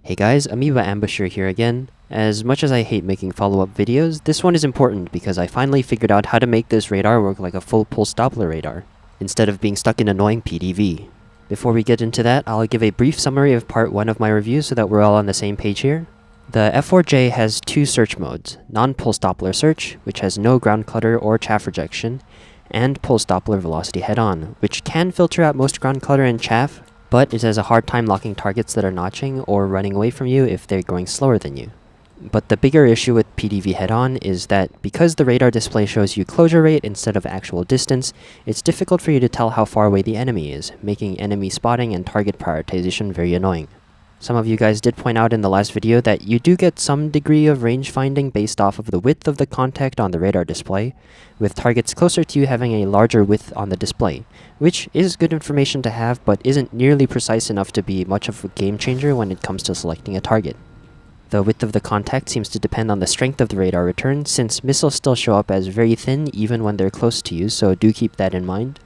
Hey guys, Amoeba Ambusher here again. As much as I hate making follow-up videos, this one is important because I finally figured out how to make this radar work like a full pulse Doppler radar, instead of being stuck in annoying PDV. Before we get into that, I'll give a brief summary of part 1 of my review so that we're all on the same page here. The F-4J has two search modes, non-pulse Doppler search, which has no ground clutter or chaff rejection, and pulse Doppler velocity head-on, which can filter out most ground clutter and chaff, but it has a hard time locking targets that are notching or running away from you if they're going slower than you. But the bigger issue with PDV head-on is that because the radar display shows you closure rate instead of actual distance, it's difficult for you to tell how far away the enemy is, making enemy spotting and target prioritization very annoying. Some of you guys did point out in the last video that you do get some degree of range finding based off of the width of the contact on the radar display, with targets closer to you having a larger width on the display, which is good information to have but isn't nearly precise enough to be much of a game changer when it comes to selecting a target. The width of the contact seems to depend on the strength of the radar return, since missiles still show up as very thin even when they're close to you, so do keep that in mind.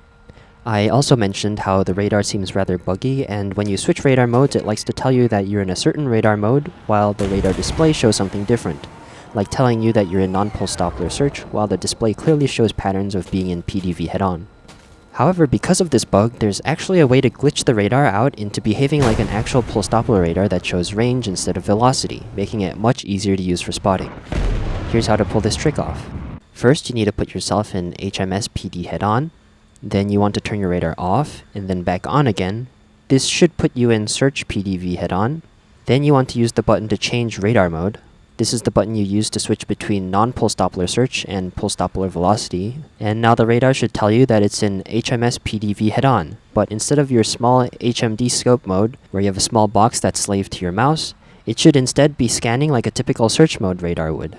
I also mentioned how the radar seems rather buggy, and when you switch radar modes it likes to tell you that you're in a certain radar mode, while the radar display shows something different, like telling you that you're in non-pulse Doppler search, while the display clearly shows patterns of being in PDV head-on. However, because of this bug, there's actually a way to glitch the radar out into behaving like an actual pulse Doppler radar that shows range instead of velocity, making it much easier to use for spotting. Here's how to pull this trick off. First, you need to put yourself in HMS PD head-on. Then you want to turn your radar off, and then back on again. This should put you in search PDV head-on. Then you want to use the button to change radar mode. This is the button you use to switch between non-pulse Doppler search and pulse Doppler velocity. And now the radar should tell you that it's in HMS PDV head-on. But instead of your small HMD scope mode, where you have a small box that's slave to your mouse, it should instead be scanning like a typical search mode radar would.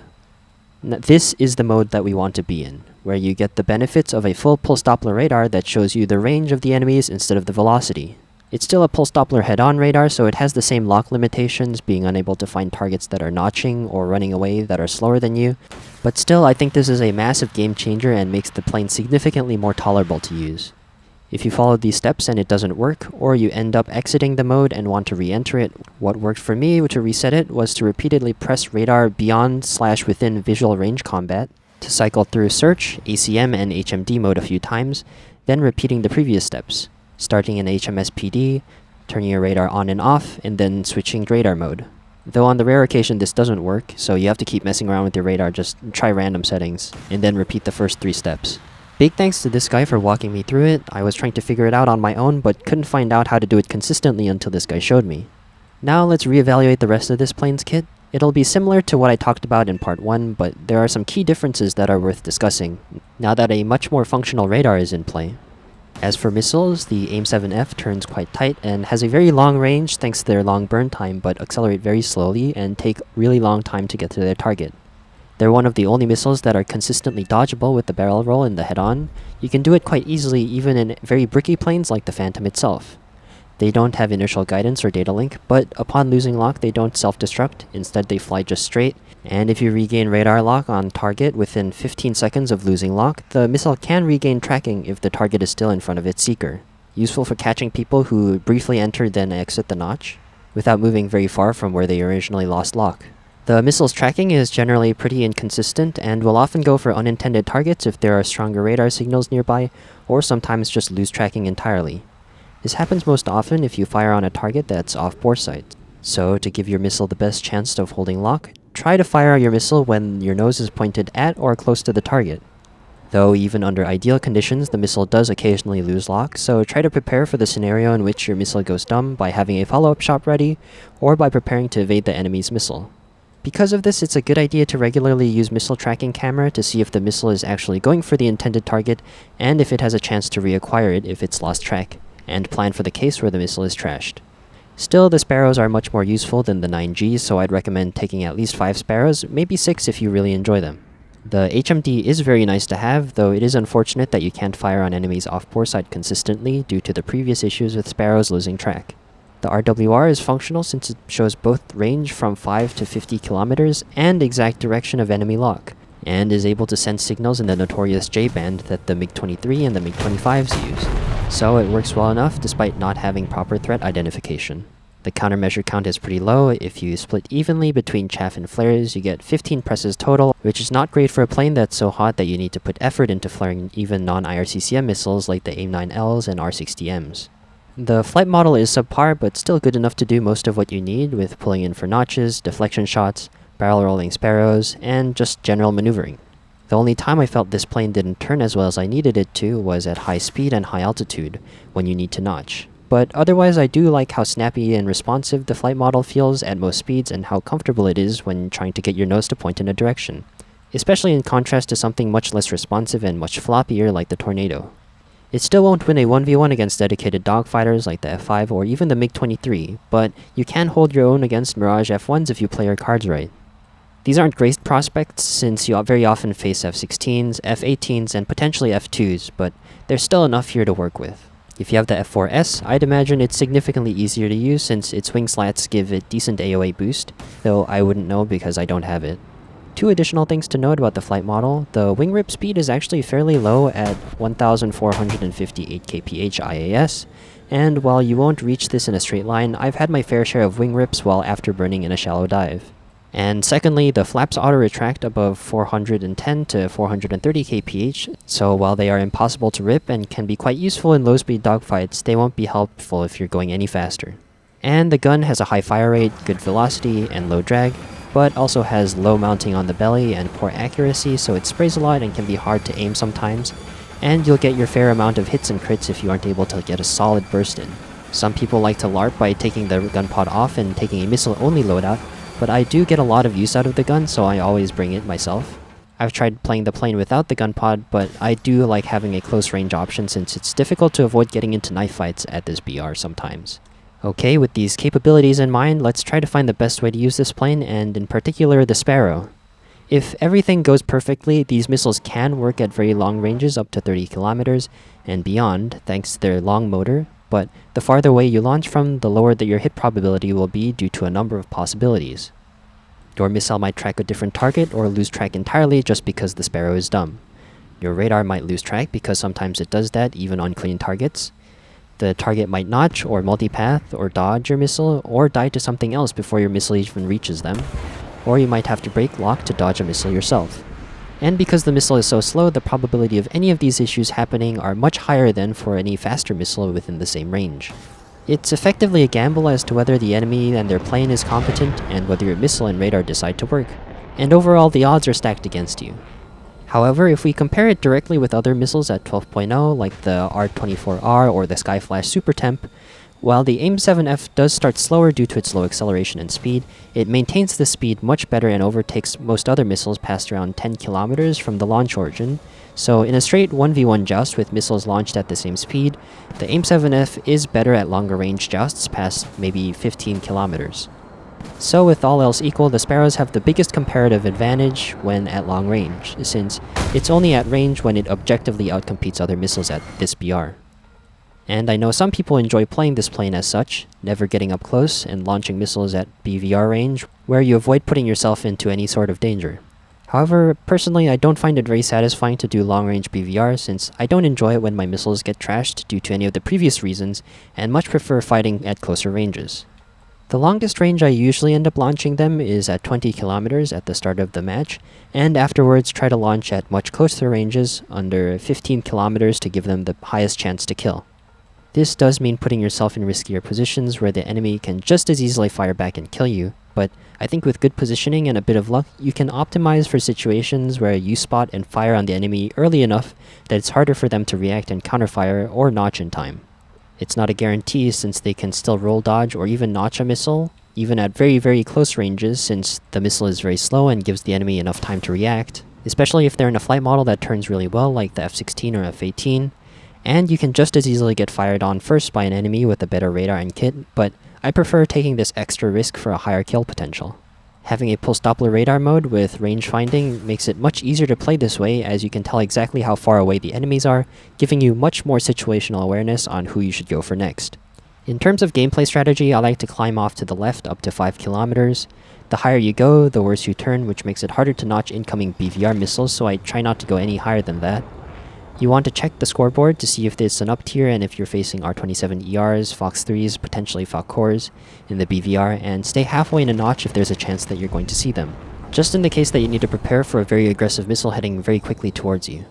Now, this is the mode that we want to be in, where you get the benefits of a full pulse Doppler radar that shows you the range of the enemies instead of the velocity. It's still a pulse Doppler head-on radar, so it has the same lock limitations, being unable to find targets that are notching or running away that are slower than you, but still I think this is a massive game changer and makes the plane significantly more tolerable to use. If you follow these steps and it doesn't work, or you end up exiting the mode and want to re-enter it, what worked for me to reset it was to repeatedly press radar beyond/within visual range combat, to cycle through search, ACM, and HMD mode a few times, then repeating the previous steps, starting in HMS PD, turning your radar on and off, and then switching radar mode. Though on the rare occasion this doesn't work, so you have to keep messing around with your radar, just try random settings, and then repeat the first 3 steps. Big thanks to this guy for walking me through it. I was trying to figure it out on my own, but couldn't find out how to do it consistently until this guy showed me. Now let's reevaluate the rest of this plane's kit. It'll be similar to what I talked about in part 1, but there are some key differences that are worth discussing, now that a much more functional radar is in play. As for missiles, the AIM-7F turns quite tight and has a very long range thanks to their long burn time, but accelerate very slowly and take really long time to get to their target. They're one of the only missiles that are consistently dodgeable with the barrel roll in the head-on. You can do it quite easily even in very bricky planes like the Phantom itself. They don't have inertial guidance or data link, but upon losing lock they don't self-destruct, instead they fly just straight, and if you regain radar lock on target within 15 seconds of losing lock, the missile can regain tracking if the target is still in front of its seeker. Useful for catching people who briefly enter then exit the notch, without moving very far from where they originally lost lock. The missile's tracking is generally pretty inconsistent and will often go for unintended targets if there are stronger radar signals nearby, or sometimes just lose tracking entirely. This happens most often if you fire on a target that's off bore sight. So, to give your missile the best chance of holding lock, try to fire your missile when your nose is pointed at or close to the target. Though even under ideal conditions, the missile does occasionally lose lock, so try to prepare for the scenario in which your missile goes dumb by having a follow-up shot ready, or by preparing to evade the enemy's missile. Because of this, it's a good idea to regularly use missile tracking camera to see if the missile is actually going for the intended target, and if it has a chance to reacquire it if it's lost track, and plan for the case where the missile is trashed. Still, the Sparrows are much more useful than the 9Gs, so I'd recommend taking at least 5 Sparrows, maybe 6 if you really enjoy them. The HMD is very nice to have, though it is unfortunate that you can't fire on enemies off bore sight consistently due to the previous issues with Sparrows losing track. The RWR is functional since it shows both range from 5 to 50 kilometers and exact direction of enemy lock, and is able to send signals in the notorious J-band that the MiG-23 and the MiG-25s use, so it works well enough despite not having proper threat identification. The countermeasure count is pretty low. If you split evenly between chaff and flares, you get 15 presses total, which is not great for a plane that's so hot that you need to put effort into flaring even non-IRCCM missiles like the AIM-9Ls and R-60Ms. The flight model is subpar, but still good enough to do most of what you need, with pulling in for notches, deflection shots, barrel rolling sparrows, and just general maneuvering. The only time I felt this plane didn't turn as well as I needed it to was at high speed and high altitude, when you need to notch. But otherwise, I do like how snappy and responsive the flight model feels at most speeds and how comfortable it is when trying to get your nose to point in a direction, especially in contrast to something much less responsive and much floppier like the Tornado. It still won't win a 1v1 against dedicated dogfighters like the F-5 or even the MiG-23, but you can hold your own against Mirage F-1s if you play your cards right. These aren't great prospects since you very often face F-16s, F-18s, and potentially F-2s, but there's still enough here to work with. If you have the F-4S, I'd imagine it's significantly easier to use since its wing slats give it decent AOA boost, though I wouldn't know because I don't have it. Two additional things to note about the flight model: the wing rip speed is actually fairly low at 1,458 kph IAS, and while you won't reach this in a straight line, I've had my fair share of wing rips while afterburning in a shallow dive. And secondly, the flaps auto-retract above 410 to 430 kph, so while they are impossible to rip and can be quite useful in low-speed dogfights, they won't be helpful if you're going any faster. And the gun has a high fire rate, good velocity, and low drag, but also has low mounting on the belly and poor accuracy, so it sprays a lot and can be hard to aim sometimes, and you'll get your fair amount of hits and crits if you aren't able to get a solid burst in. Some people like to LARP by taking the Gunpod off and taking a missile-only loadout, but I do get a lot of use out of the gun, so I always bring it myself. I've tried playing the plane without the Gunpod, but I do like having a close range option since it's difficult to avoid getting into knife fights at this BR sometimes. Okay, with these capabilities in mind, let's try to find the best way to use this plane, and in particular the Sparrow. If everything goes perfectly, these missiles can work at very long ranges up to 30 kilometers and beyond thanks to their long motor, but the farther away you launch from, the lower your hit probability will be due to a number of possibilities. Your missile might track a different target or lose track entirely just because the Sparrow is dumb. Your radar might lose track because sometimes it does that even on clean targets. The target might notch or multipath or dodge your missile or die to something else before your missile even reaches them, or you might have to break lock to dodge a missile yourself. And because the missile is so slow, the probability of any of these issues happening are much higher than for any faster missile within the same range. It's effectively a gamble as to whether the enemy and their plane is competent and whether your missile and radar decide to work, and overall the odds are stacked against you. However, if we compare it directly with other missiles at 12.0 like the R-24R or the Skyflash Super Temp, while the AIM-7F does start slower due to its low acceleration and speed, it maintains the speed much better and overtakes most other missiles past around 10 kilometers from the launch origin, so in a straight 1v1 joust with missiles launched at the same speed, the AIM-7F is better at longer range jousts past maybe 15 kilometers. So with all else equal, the Sparrows have the biggest comparative advantage when at long range, since it's only at range when it objectively outcompetes other missiles at this BR. And I know some people enjoy playing this plane as such, never getting up close and launching missiles at BVR range, where you avoid putting yourself into any sort of danger. However, personally I don't find it very satisfying to do long-range BVR since I don't enjoy it when my missiles get trashed due to any of the previous reasons, and much prefer fighting at closer ranges. The longest range I usually end up launching them is at 20 kilometers at the start of the match, and afterwards try to launch at much closer ranges, under 15 kilometers to give them the highest chance to kill. This does mean putting yourself in riskier positions where the enemy can just as easily fire back and kill you, but I think with good positioning and a bit of luck, you can optimize for situations where you spot and fire on the enemy early enough that it's harder for them to react and counterfire or notch in time. It's not a guarantee since they can still roll dodge or even notch a missile, even at very close ranges since the missile is very slow and gives the enemy enough time to react, especially if they're in a flight model that turns really well like the F-16 or F-18, and you can just as easily get fired on first by an enemy with a better radar and kit, but I prefer taking this extra risk for a higher kill potential. Having a pulse Doppler radar mode with range finding makes it much easier to play this way as you can tell exactly how far away the enemies are, giving you much more situational awareness on who you should go for next. In terms of gameplay strategy, I like to climb off to the left up to 5 kilometers. The higher you go, the worse you turn, which makes it harder to notch incoming BVR missiles, so I try not to go any higher than that. You want to check the scoreboard to see if it's an Uptier and if you're facing R27ERs, Fox 3s, potentially Fox cores in the BVR, and stay halfway in a notch if there's a chance that you're going to see them, just in the case that you need to prepare for a very aggressive missile heading very quickly towards you.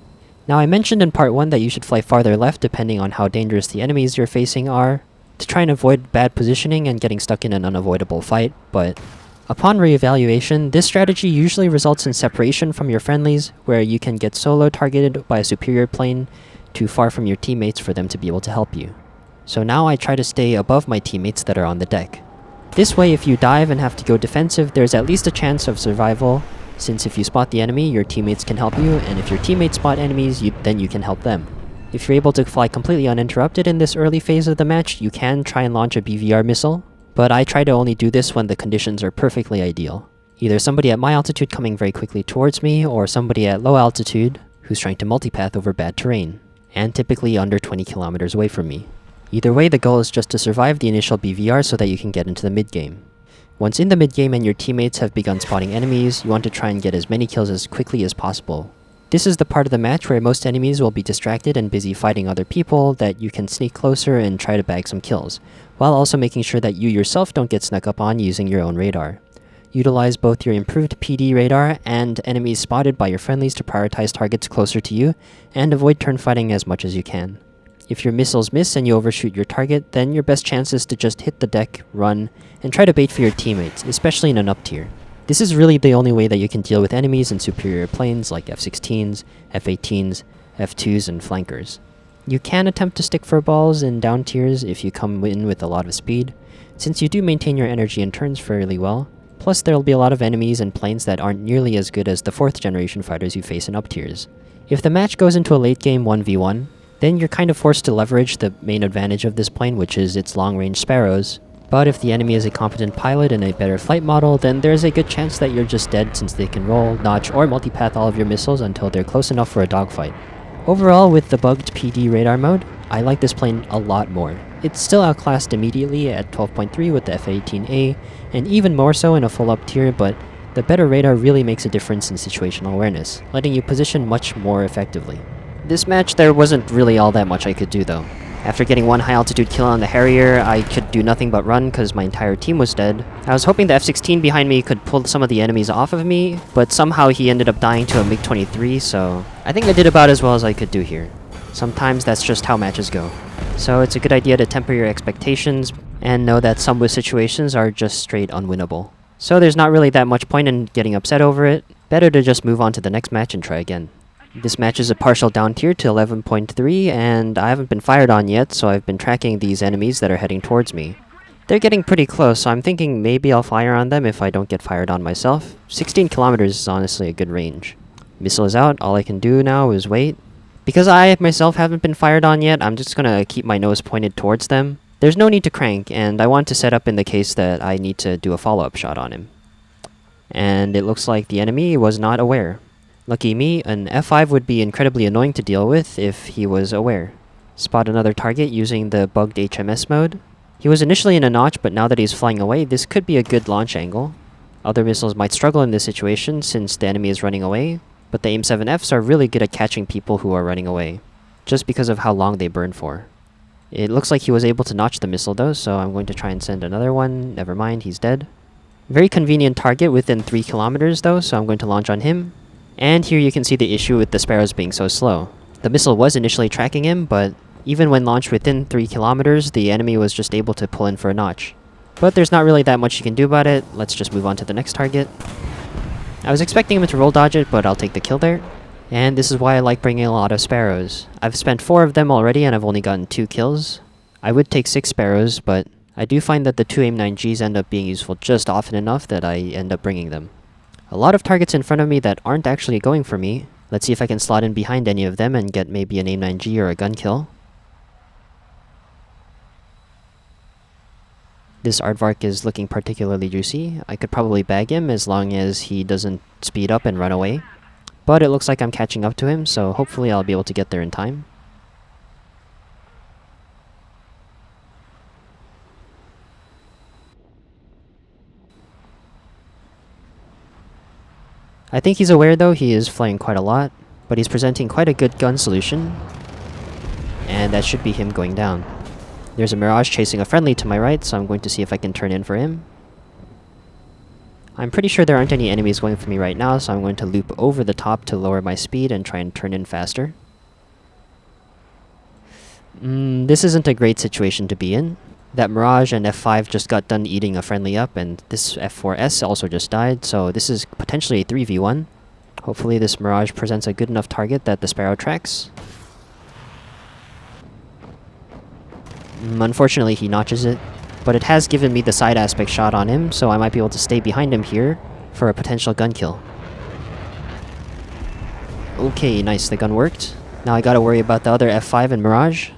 Now, I mentioned in part 1 that you should fly farther left depending on how dangerous the enemies you're facing are, to try and avoid bad positioning and getting stuck in an unavoidable fight, but upon reevaluation, this strategy usually results in separation from your friendlies, where you can get solo targeted by a superior plane too far from your teammates for them to be able to help you. So now I try to stay above my teammates that are on the deck. This way, if you dive and have to go defensive, there's at least a chance of survival, since if you spot the enemy, your teammates can help you, and if your teammates spot enemies, then you can help them. If you're able to fly completely uninterrupted in this early phase of the match, you can try and launch a BVR missile, but I try to only do this when the conditions are perfectly ideal. Either somebody at my altitude coming very quickly towards me, or somebody at low altitude who's trying to multipath over bad terrain, and typically under 20 kilometers away from me. Either way, the goal is just to survive the initial BVR so that you can get into the mid-game. Once in the mid-game and your teammates have begun spotting enemies, you want to try and get as many kills as quickly as possible. This is the part of the match where most enemies will be distracted and busy fighting other people that you can sneak closer and try to bag some kills, while also making sure that you yourself don't get snuck up on using your own radar. Utilize both your improved PD radar and enemies spotted by your friendlies to prioritize targets closer to you, and avoid turn fighting as much as you can. If your missiles miss and you overshoot your target, then your best chance is to just hit the deck, run, and try to bait for your teammates, especially in an Uptier. This is really the only way that you can deal with enemies in superior planes like F-16s, F-18s, F-2s, and flankers. You can attempt to stick for balls in down tiers if you come in with a lot of speed, since you do maintain your energy and turns fairly well, plus there will be a lot of enemies and planes that aren't nearly as good as the 4th generation fighters you face in up tiers. If the match goes into a late game 1v1, then you're kind of forced to leverage the main advantage of this plane, which is its long-range sparrows. But if the enemy is a competent pilot and a better flight model, then there's a good chance that you're just dead, since they can roll, notch, or multipath all of your missiles until they're close enough for a dogfight. Overall, with the bugged PD radar mode, I like this plane a lot more. It's still outclassed immediately at 12.3 with the F-18A, and even more so in a full up tier, but the better radar really makes a difference in situational awareness, letting you position much more effectively. This match, there wasn't really all that much I could do though. After getting one high-altitude kill on the Harrier, I could do nothing but run because my entire team was dead. I was hoping the F-16 behind me could pull some of the enemies off of me, but somehow he ended up dying to a MiG-23, so I think I did about as well as I could do here. Sometimes that's just how matches go. So it's a good idea to temper your expectations and know that some situations are just straight unwinnable. So there's not really that much point in getting upset over it. Better to just move on to the next match and try again. This match is a partial down tier to 11.3, and I haven't been fired on yet, so I've been tracking these enemies that are heading towards me. They're getting pretty close, so I'm thinking maybe I'll fire on them if I don't get fired on myself. 16 kilometers is honestly a good range. Missile is out, all I can do now is wait. Because I myself haven't been fired on yet, I'm just gonna keep my nose pointed towards them. There's no need to crank, and I want to set up in the case that I need to do a follow-up shot on him. And it looks like the enemy was not aware. Lucky me, an F5 would be incredibly annoying to deal with if he was aware. Spot another target using the bugged HMS mode. He was initially in a notch, but now that he's flying away, this could be a good launch angle. Other missiles might struggle in this situation since the enemy is running away, but the AIM-7Fs are really good at catching people who are running away, just because of how long they burn for. It looks like he was able to notch the missile though, so I'm going to try and send another one. Never mind, he's dead. Very convenient target within 3 kilometers though, so I'm going to launch on him. And here you can see the issue with the sparrows being so slow. The missile was initially tracking him, but even when launched within 3 kilometers, the enemy was just able to pull in for a notch. But there's not really that much you can do about it. Let's just move on to the next target. I was expecting him to roll dodge it, but I'll take the kill there. And this is why I like bringing a lot of sparrows. I've spent 4 of them already and I've only gotten 2 kills. I would take 6 sparrows, but I do find that the 2 AIM-9Gs end up being useful just often enough that I end up bringing them. A lot of targets in front of me that aren't actually going for me. Let's see if I can slot in behind any of them and get maybe an AIM-9G or a gun kill. This aardvark is looking particularly juicy. I could probably bag him as long as he doesn't speed up and run away. But it looks like I'm catching up to him, so hopefully I'll be able to get there in time. I think he's aware though, he is flying quite a lot. but he's presenting quite a good gun solution, and that should be him going down. There's a Mirage chasing a friendly to my right, so I'm going to see if I can turn in for him. I'm pretty sure there aren't any enemies going for me right now, so I'm going to loop over the top to lower my speed and try and turn in faster. This isn't a great situation to be in. That Mirage and F5 just got done eating a friendly up, and this F-4S also just died, so this is potentially a 3v1. Hopefully this Mirage presents a good enough target that the Sparrow tracks. Unfortunately he notches it, but it has given me the side aspect shot on him, so I might be able to stay behind him here for a potential gun kill. Okay, nice, the gun worked. Now I gotta worry about the other F5 and Mirage.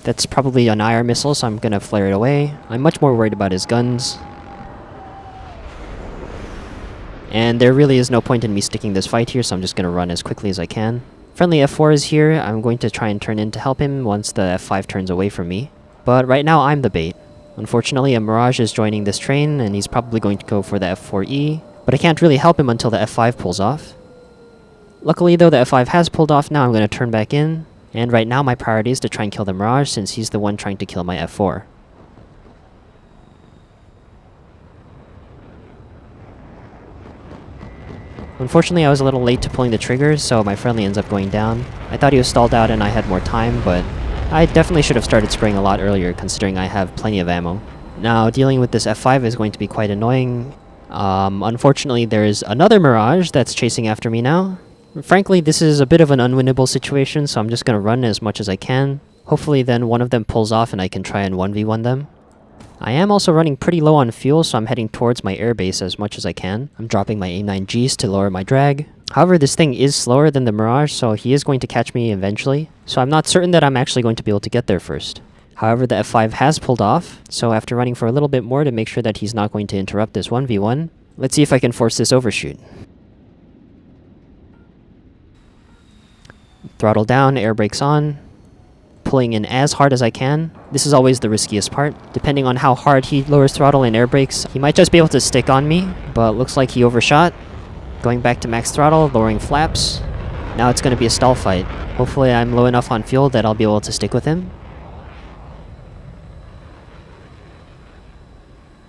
That's probably an IR missile, so I'm gonna flare it away. I'm much more worried about his guns. And there really is no point in me sticking this fight here, so I'm just gonna run as quickly as I can. Friendly F4 is here. I'm going to try and turn in to help him once the F5 turns away from me. But right now I'm the bait. Unfortunately, a Mirage is joining this train, and he's probably going to go for the F4E, but I can't really help him until the F5 pulls off. Luckily though, the F5 has pulled off now. I'm going to turn back in, and right now my priority is to try and kill the Mirage since he's the one trying to kill my F4. Unfortunately, I was a little late to pulling the trigger, so my friendly ends up going down. I thought he was stalled out and I had more time, but I definitely should have started spraying a lot earlier considering I have plenty of ammo. Now, dealing with this F5 is going to be quite annoying. Unfortunately, there's another Mirage that's chasing after me now. Frankly, this is a bit of an unwinnable situation, so I'm just gonna run as much as I can. Hopefully then one of them pulls off and I can try and 1v1 them. I am also running pretty low on fuel, so I'm heading towards my airbase as much as I can. I'm dropping my A9Gs to lower my drag. However, this thing is slower than the Mirage, so he is going to catch me eventually. So I'm not certain that I'm actually going to be able to get there first. However, the F5 has pulled off, so after running for a little bit more to make sure that he's not going to interrupt this 1v1, let's see if I can force this overshoot. Throttle down, air brakes on. Pulling in as hard as I can. This is always the riskiest part. Depending on how hard he lowers throttle and air brakes, he might just be able to stick on me, but looks like he overshot. Going back to max throttle, lowering flaps. Now it's going to be a stall fight. Hopefully I'm low enough on fuel that I'll be able to stick with him.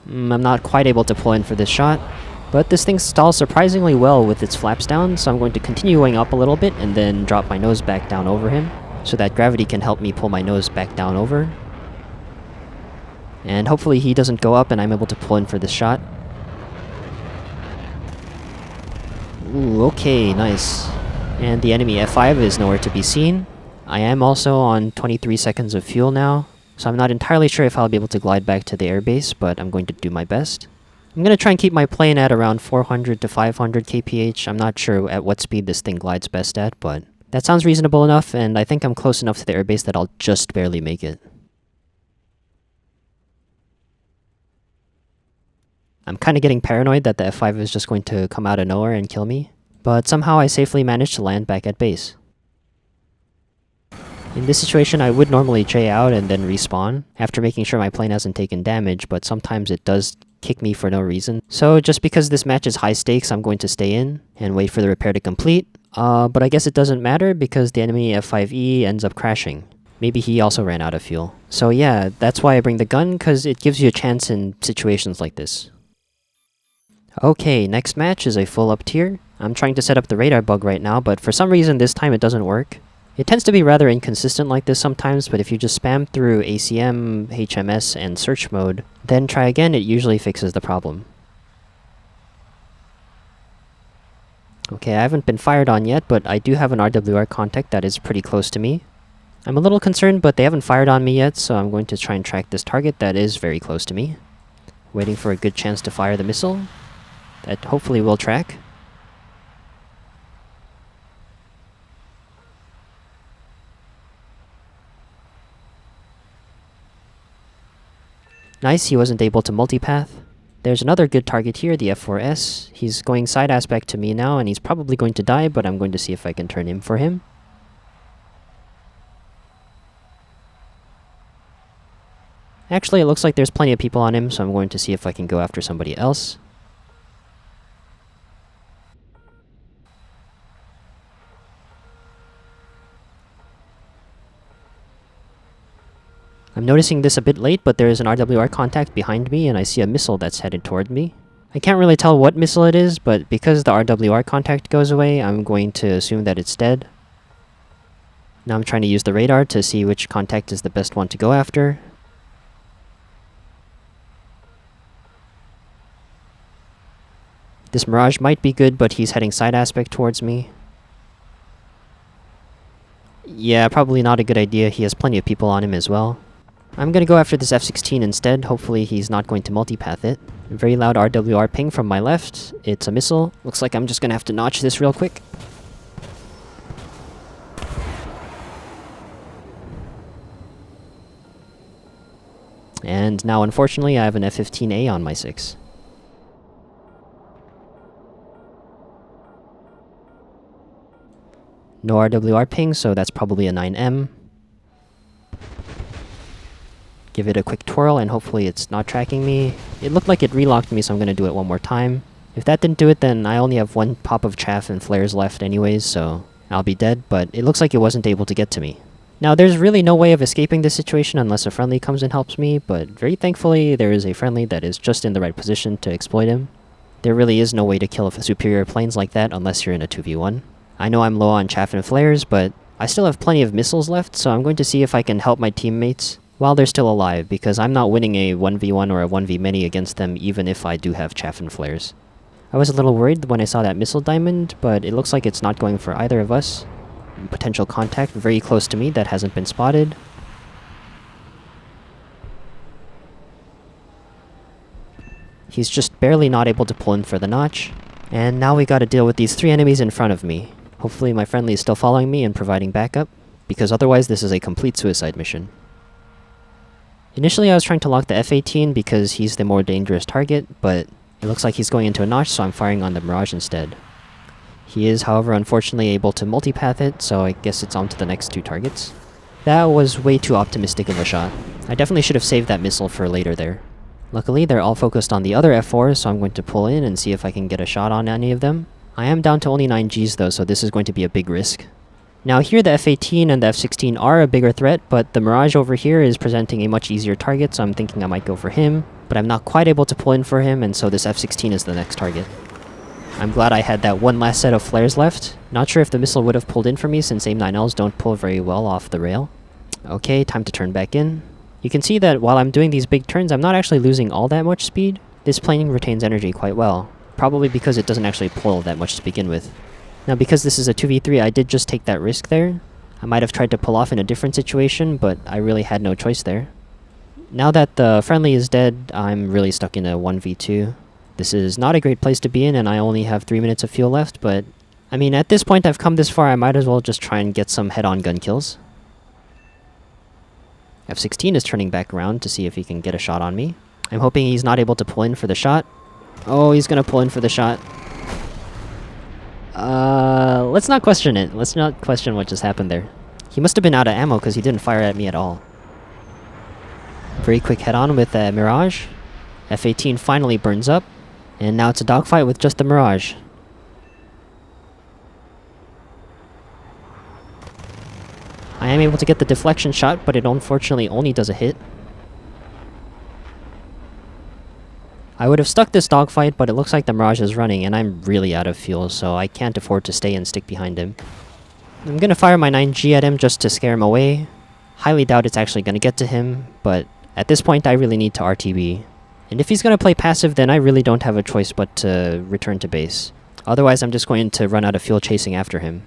I'm not quite able to pull in for this shot, but this thing stalls surprisingly well with its flaps down, so I'm going to continue going up a little bit and then drop my nose back down over him, so that gravity can help me pull my nose back down over. And hopefully he doesn't go up and I'm able to pull in for this shot. Ooh, okay, nice. And the enemy F5 is nowhere to be seen. I am also on 23 seconds of fuel now, so I'm not entirely sure if I'll be able to glide back to the airbase, but I'm going to do my best. I'm going to try and keep my plane at around 400 to 500 kph. I'm not sure at what speed this thing glides best at, but that sounds reasonable enough, and I think I'm close enough to the airbase that I'll just barely make it. I'm kind of getting paranoid that the F5 is just going to come out of nowhere and kill me, but somehow I safely managed to land back at base. In this situation, I would normally J out and then respawn, after making sure my plane hasn't taken damage, but sometimes it does kick me for no reason. So just because this match is high stakes, I'm going to stay in and wait for the repair to complete. But I guess it doesn't matter because the enemy F5E ends up crashing. Maybe he also ran out of fuel. So yeah, that's why I bring the gun, because it gives you a chance in situations like this. Okay, next match is a full up tier. I'm trying to set up the radar bug right now, but for some reason this time it doesn't work. It tends to be rather inconsistent like this sometimes, but if you just spam through ACM, HMS, and search mode, then try again, it usually fixes the problem. Okay, I haven't been fired on yet, but I do have an RWR contact that is pretty close to me. I'm a little concerned, but they haven't fired on me yet, so I'm going to try and track this target that is very close to me. Waiting for a good chance to fire the missile. That hopefully will track. Nice, he wasn't able to multipath. There's another good target here, the F-4S. He's going side aspect to me now, and he's probably going to die, but I'm going to see if I can turn in for him. Actually, it looks like there's plenty of people on him, so I'm going to see if I can go after somebody else. I'm noticing this a bit late, but there is an RWR contact behind me and I see a missile that's headed toward me. I can't really tell what missile it is, but because the RWR contact goes away, I'm going to assume that it's dead. Now I'm trying to use the radar to see which contact is the best one to go after. This Mirage might be good, but he's heading side aspect towards me. Yeah, probably not a good idea. He has plenty of people on him as well. I'm gonna go after this F-16 instead. Hopefully he's not going to multipath it. A very loud RWR ping from my left. It's a missile. Looks like I'm just gonna have to notch this real quick. And now unfortunately I have an F-15A on my 6. No RWR ping, so that's probably a 9M. Give it a quick twirl and hopefully it's not tracking me. It looked like it relocked me, so I'm gonna do it one more time. If that didn't do it, then I only have one pop of chaff and flares left anyways, so I'll be dead, but it looks like it wasn't able to get to me. Now there's really no way of escaping this situation unless a friendly comes and helps me, but very thankfully there is a friendly that is just in the right position to exploit him. There really is no way to kill superior planes like that unless you're in a 2v1. I know I'm low on chaff and flares, but I still have plenty of missiles left, so I'm going to see if I can help my teammates while they're still alive, because I'm not winning a 1v1 or a 1v many against them even if I do have chaff and flares. I was a little worried when I saw that missile diamond, but it looks like it's not going for either of us. Potential contact very close to me that hasn't been spotted. He's just barely not able to pull in for the notch. And now we gotta deal with these 3 enemies in front of me. Hopefully my friendly is still following me and providing backup, because otherwise this is a complete suicide mission. Initially I was trying to lock the F-18 because he's the more dangerous target, but it looks like he's going into a notch, so I'm firing on the Mirage instead. He is, however, unfortunately able to multipath it, so I guess it's on to the next 2 targets. That was way too optimistic of a shot. I definitely should have saved that missile for later there. Luckily, they're all focused on the other F-4s, so I'm going to pull in and see if I can get a shot on any of them. I am down to only 9 Gs though, so this is going to be a big risk. Now here the F-18 and the F-16 are a bigger threat, but the Mirage over here is presenting a much easier target, so I'm thinking I might go for him. But I'm not quite able to pull in for him, and so this F-16 is the next target. I'm glad I had that one last set of flares left. Not sure if the missile would have pulled in for me since AIM-9Ls don't pull very well off the rail. Okay, time to turn back in. You can see that while I'm doing these big turns, I'm not actually losing all that much speed. This plane retains energy quite well, probably because it doesn't actually pull that much to begin with. Now because this is a 2v3, I did just take that risk there. I might have tried to pull off in a different situation, but I really had no choice there. Now that the friendly is dead, I'm really stuck in a 1v2. This is not a great place to be in, and I only have 3 minutes of fuel left, but I mean, at this point I've come this far, I might as well just try and get some head-on gun kills. F-16 is turning back around to see if he can get a shot on me. I'm hoping he's not able to pull in for the shot. Oh, he's gonna pull in for the shot. Let's not question it. Let's not question what just happened there. He must have been out of ammo because he didn't fire at me at all. Very quick head-on with the Mirage. F-18 finally burns up, and now it's a dogfight with just the Mirage. I am able to get the deflection shot, but it unfortunately only does a hit. I would have stuck this dogfight, but it looks like the Mirage is running, and I'm really out of fuel, so I can't afford to stay and stick behind him. I'm gonna fire my 9G at him just to scare him away. Highly doubt it's actually gonna get to him, but at this point I really need to RTB. And if he's gonna play passive, then I really don't have a choice but to return to base. Otherwise I'm just going to run out of fuel chasing after him.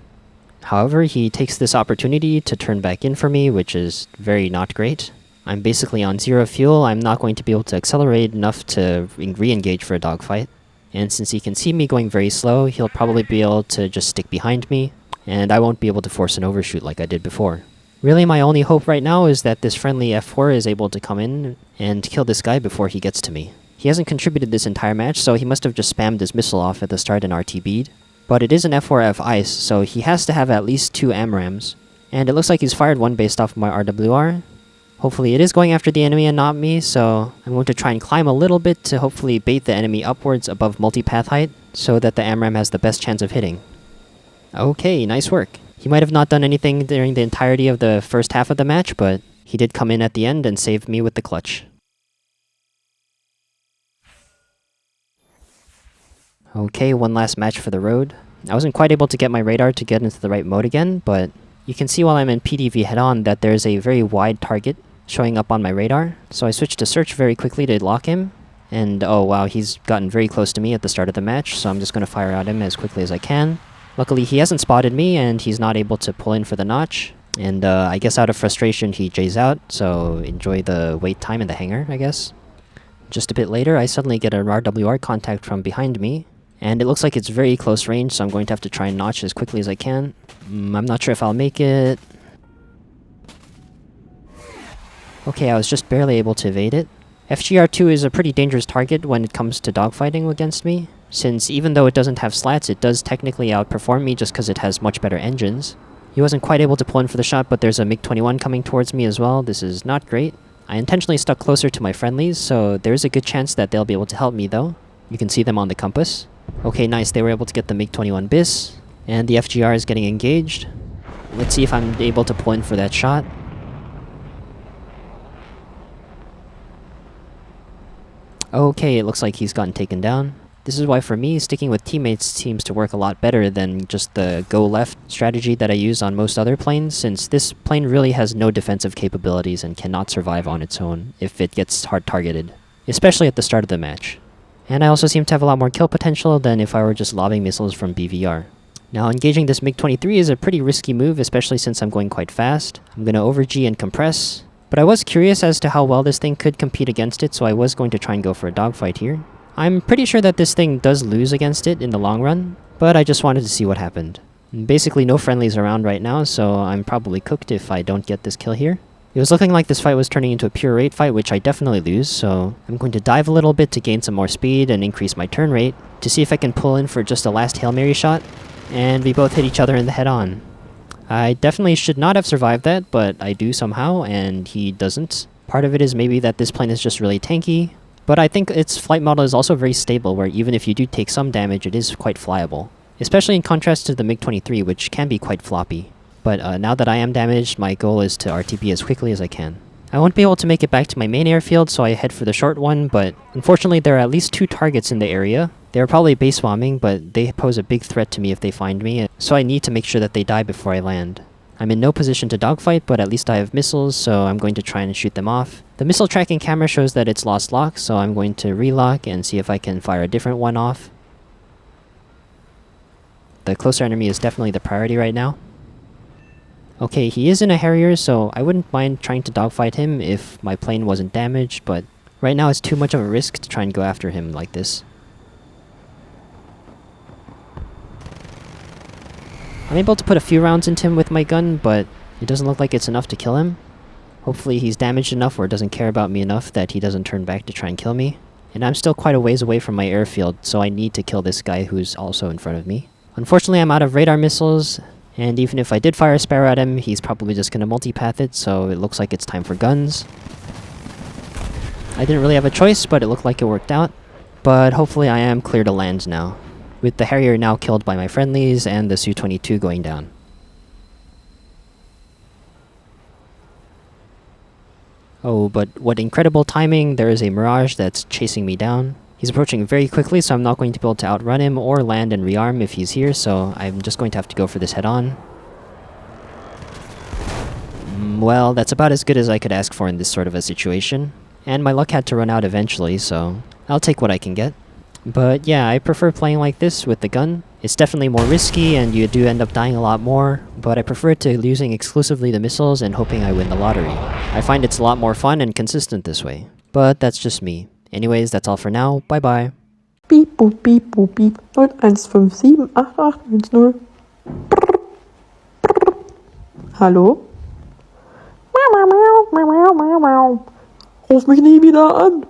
However, he takes this opportunity to turn back in for me, which is very not great. I'm basically on 0 fuel, I'm not going to be able to accelerate enough to re-engage for a dogfight. And since he can see me going very slow, he'll probably be able to just stick behind me, and I won't be able to force an overshoot like I did before. Really, my only hope right now is that this friendly F-4 is able to come in and kill this guy before he gets to me. He hasn't contributed this entire match, so he must have just spammed his missile off at the start and RTB'd. But it is an F-4F ice, so he has to have at least 2 AMRAMs. And it looks like he's fired one based off of my RWR. Hopefully it is going after the enemy and not me, so I'm going to try and climb a little bit to hopefully bait the enemy upwards above multipath height, so that the AMRAM has the best chance of hitting. Okay, nice work. He might have not done anything during the entirety of the first half of the match, but He did come in at the end and saved me with the clutch. Okay, one last match for the road. I wasn't quite able to get my radar to get into the right mode again, but you can see while I'm in PDV head-on that there's a very wide target showing up on my radar. So I switched to search very quickly to lock him. And oh wow, he's gotten very close to me at the start of the match, so I'm just going to fire at him as quickly as I can. Luckily he hasn't spotted me and he's not able to pull in for the notch. And I guess out of frustration he J's out, so enjoy the wait time in the hangar, I guess. Just a bit later, I suddenly get an RWR contact from behind me. And it looks like it's very close range, so I'm going to have to try and notch as quickly as I can. I'm not sure if I'll make it. Okay, I was just barely able to evade it. FGR-2 is a pretty dangerous target when it comes to dogfighting against me, since even though it doesn't have slats, it does technically outperform me just because it has much better engines. He wasn't quite able to pull in for the shot, but there's a MiG-21 coming towards me as well. This is not great. I intentionally stuck closer to my friendlies, so there's a good chance that they'll be able to help me though. You can see them on the compass. Okay, nice, they were able to get the MiG-21 bis, and the FGR is getting engaged. Let's see if I'm able to pull in for that shot. Okay, it looks like he's gotten taken down. This is why for me, sticking with teammates seems to work a lot better than just the go left strategy that I use on most other planes, since this plane really has no defensive capabilities and cannot survive on its own if it gets hard targeted, especially at the start of the match. And I also seem to have a lot more kill potential than if I were just lobbing missiles from BVR. Now engaging this MiG-23 is a pretty risky move, especially since I'm going quite fast. I'm going to over-G and compress. But I was curious as to how well this thing could compete against it, so I was going to try and go for a dogfight here. I'm pretty sure that this thing does lose against it in the long run, but I just wanted to see what happened. Basically no friendlies around right now, so I'm probably cooked if I don't get this kill here. It was looking like this fight was turning into a pure rate fight, which I definitely lose, so I'm going to dive a little bit to gain some more speed and increase my turn rate to see if I can pull in for just a last Hail Mary shot, and we both hit each other in the head-on. I definitely should not have survived that, but I do somehow, and he doesn't. Part of it is maybe that this plane is just really tanky, but I think its flight model is also very stable, where even if you do take some damage, it is quite flyable. Especially in contrast to the MiG-23, which can be quite floppy. But now that I am damaged, my goal is to RTB as quickly as I can. I won't be able to make it back to my main airfield, so I head for the short one, but unfortunately there are at least 2 targets in the area. They are probably base bombing, but they pose a big threat to me if they find me, so I need to make sure that they die before I land. I'm in no position to dogfight, but at least I have missiles, so I'm going to try and shoot them off. The missile tracking camera shows that it's lost lock, so I'm going to relock and see if I can fire a different one off. The closer enemy is definitely the priority right now. Okay, he is in a Harrier, so I wouldn't mind trying to dogfight him if my plane wasn't damaged, but right now it's too much of a risk to try and go after him like this. I'm able to put a few rounds into him with my gun, but it doesn't look like it's enough to kill him. Hopefully he's damaged enough or doesn't care about me enough that he doesn't turn back to try and kill me. And I'm still quite a ways away from my airfield, so I need to kill this guy who's also in front of me. Unfortunately, I'm out of radar missiles, and even if I did fire a Sparrow at him, he's probably just going to multipath it, so it looks like it's time for guns. I didn't really have a choice, but it looked like it worked out. But hopefully I am clear to land now, with the Harrier now killed by my friendlies and the Su-22 going down. Oh, but what incredible timing, there is a Mirage that's chasing me down. He's approaching very quickly, so I'm not going to be able to outrun him or land and rearm if he's here, so I'm just going to have to go for this head-on. Well, that's about as good as I could ask for in this sort of a situation. And my luck had to run out eventually, so I'll take what I can get. But yeah, I prefer playing like this with the gun. It's definitely more risky and you do end up dying a lot more, but I prefer to using exclusively the missiles and hoping I win the lottery. I find it's a lot more fun and consistent this way. But that's just me. Anyways, that's all for now. Bye bye. Piep, boop, piep, boop, piep. 01578810. Hallo? Ruf mich nie wieder an.